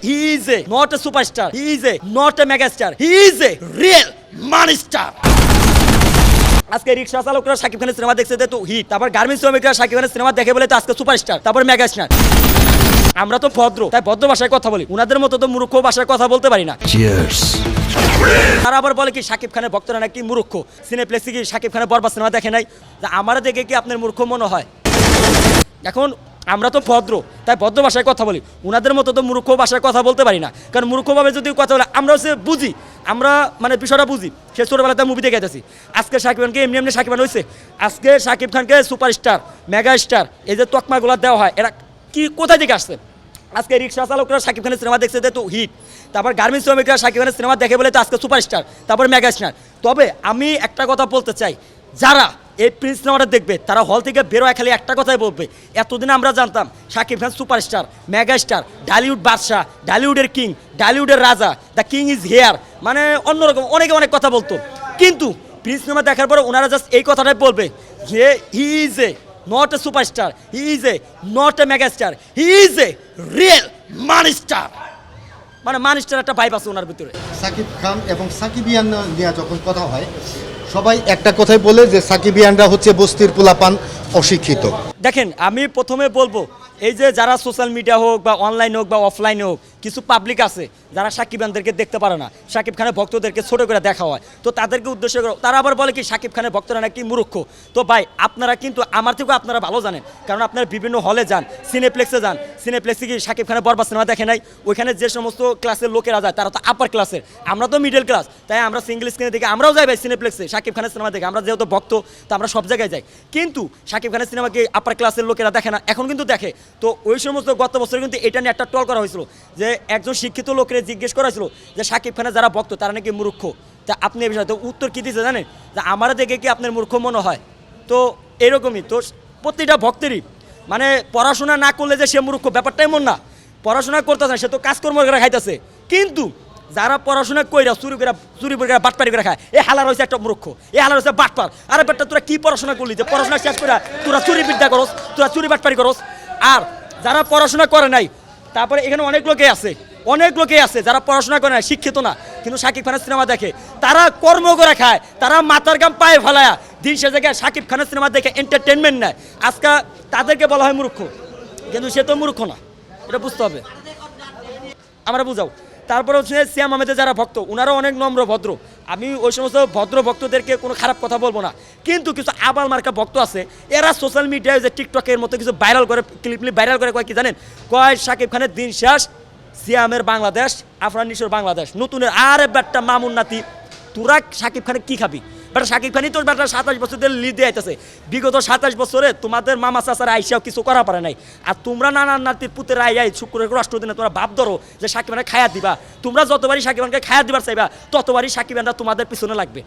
he is a not a superstar, he is a not a megastar, he is a real money star. আজকে রিক্সা চালকরা শাকিব খানের cinema দেখছে তো hit, তারপর garments শ্রমিকরা শাকিব খানের সিনেমা দেখে বলে তো আজকে সুপারস্টার, তারপর মেগাস্টার। আমরা তো ভদ্র, তাই ভদ্র ভাষায় কথা বলি, উনাদের মতো তো মূর্খ ভাষায় কথা বলতে পারি না। চিয়ার্স। তারা আবার বলে কি শাকিব খানের ভক্তরা নাকি মূর্খ, সিনেপ্লেক্সে কি শাকিব খানের বরবাদ সিনেমা দেখে নাই, আমার দেখে কি আপনার মূর্খ মনে হয়? এখন আমরা তো ভদ্র, তাই ভদ্র ভাষায় কথা বলি, উনাদের মতো তো মূর্খ ভাষায় কথা বলতে পারি না। কারণ মূর্খভাবে যদি কথা বলে আমরা হচ্ছে বুঝি, আমরা মানে বিষয়টা বুঝি। সে ছোটোবেলাতে মুভি দেখে গেছি। আজকে শাকিব খানকে এমনি এমনি শাকিব খান হয়েছে, আজকে শাকিব খানকে সুপারস্টার, মেগা স্টার, এই যে তকমাগুলো দেওয়া হয়, এরা কি কোথায় থেকে আসছে? আজকে রিক্সা চালকরা শাকিব খানের সিনেমা দেখছে তো হিট, তারপর গার্মেন্টস শ্রমিকরা শাকিব খানের সিনেমা দেখে বলে তো আজকে সুপারস্টার, তারপর মেগা স্টার। তবে আমি একটা কথা বলতে চাই, যারা এই প্রিন্স সিনেমাটা দেখবে তারা হল থেকে বেরোয় খালি একটা কথাই বলবে, এতদিন আমরা জানতাম Shakib Khan superstar, mega star, Dhallywood বাদশাহ, ঢালিউডের কিং, ঢালিউডের রাজা, দ্য কিং ইজ হেয়ার, মানে অন্যরকম অনেকে অনেক কথা বলতো। কিন্তু প্রিন্স সিনেমা দেখার পরে ওনারা জাস্ট এই কথাটাই বলবে যে he is a not a superstar, he is a not a mega star, he is a real money star. মানে মানি স্টার একটা ভাইব আছে ওনার ভিতরে। সাকিব খান এবং সাকিবিয়ান নিয়ে যখন কথা হয় সবাই একটা কথাই বলে যে সাকিবিয়ানরা হচ্ছে বস্তির পোলাপান, অশিক্ষিত। দেখেন আমি প্রথমে বলবো, এই যে যারা সোশ্যাল মিডিয়া হোক বা অনলাইন হোক বা অফলাইনে হোক কিছু পাবলিক আছে যারা শাকিব খানদেরকে দেখতে পারে না, শাকিব খানের ভক্তদেরকে ছোটো করে দেখা হয়, তো তাদেরকে উদ্দেশ্য করে তারা আবার বলে কি শাকিব খানের ভক্তরা নাকি মূর্খ। তো ভাই আপনারা কিন্তু আমার থেকেও আপনারা ভালো জানেন, কারণ আপনারা বিভিন্ন হলে যান, সিনেপ্লেক্সে যান, সিনেপ্লেক্সে কি শাকিব খানের বরবাদ সিনেমা দেখে নাই? ওইখানে যে সমস্ত ক্লাসের লোকেরা যায় তারা তো আপার ক্লাসের, আমরা তো মিডল ক্লাস, তাই আমরা সিঙ্গেল স্ক্রিনে দেখে আমরাও যাই ভাই সিনেপ্লেক্সে শাকিব খানের সিনেমা দেখে, আমরা যেহেতু ভক্ত তো আমরা সব জায়গায় যাই। কিন্তু শাকিব খানের সিনেমাকে আপার ক্লাসের লোকেরা দেখে না, এখন কিন্তু দেখে। তো ওই সমস্ত গত বছর কিন্তু এটা নিয়ে একটা টল করা হয়েছিল যে একজন শিক্ষিত লোকের জিজ্ঞেস করা হয়েছিল যে শাকিব খানের যারা ভক্ত তারা নাকি মূর্খ। তা আপনি এই বিষয়ে তো উত্তর কী দিয়েছে জানেন? যে আমার দেখে কি আপনার মূর্খ মনে হয়? তো এরকমই তো প্রতিটা ভক্তেরই, মানে পড়াশোনা না করলে যে সে মূর্খ ব্যাপারটা এমন না, পড়াশোনা করতেছে সে তো কাজকর্ম করে খাইতেছে। কিন্তু যারা পড়াশোনা কইরা চুরি করে বাটপারি করে খায়, এ হালার হয়েছে একটা মূর্খ, এ হালার হয়েছে বাটপার। আরে বেটা তোরা কি পড়াশোনা করলি যে পড়াশোনা শেষ করে তোরা চুরি বিদ্যা করস, তোরা চুরি বাটপারি করস? আর যারা পড়াশোনা করে নাই, তারপরে এখানে অনেক লোকে আছে যারা পড়াশোনা করে না, শিক্ষিত না, কিন্তু শাকিব খানের সিনেমা দেখে, তারা কর্ম করে খায়, তারা মাথার গাম পায়ে ফেলায়া দিন শেষে গিয়ে শাকিব খানের সিনেমা দেখে এন্টারটেনমেন্ট নেয়। আজকে তাদেরকে বলা হয় মূর্খ, কিন্তু সে তো মূর্খ না, এটা বুঝতে হবে। আমরা বুঝাও। তারপরে হচ্ছে সিয়াম আহমেদের যারা ভক্ত ওনারাও অনেক নম্র ভদ্র, আমি ওই সমস্ত ভদ্র ভক্তদেরকে কোনো খারাপ কথা বলবো না। কিন্তু কিছু আবাল মার্কা ভক্ত আছে, এরা সোশ্যাল মিডিয়ায় যে টিকটকের মতো কিছু ভাইরাল করে, ক্লিপ ভাইরাল করে কয় কি জানেন? কয় শাকিব খানের দিন শেষ, সিয়ামের বাংলাদেশ, আফরান নিশোর বাংলাদেশ, নতুনের আরে বেটা মামুন নাতি, তোরা শাকিব খানে কি খাবি? বেটা শাকিব খানই তোর বেটা 27 বছর ধরে লিড দিয়ে আইতেছে, বিগত 27 বছরে তোমাদের মামা চাচারা আইসাও কিছু করা পারে নাই। আর তোমরা নানান নাতির পুতের আই শুক্রের রাষ্ট্র দিনে তোমরা ভাব ধরো যে শাকিব খানকে খায়া দিবা। তোমরা যতবারই শাকিব খানকে খায়া দিবার চাইবা ততবারই শাকিব খানরা তোমাদের পিছনে লাগবে।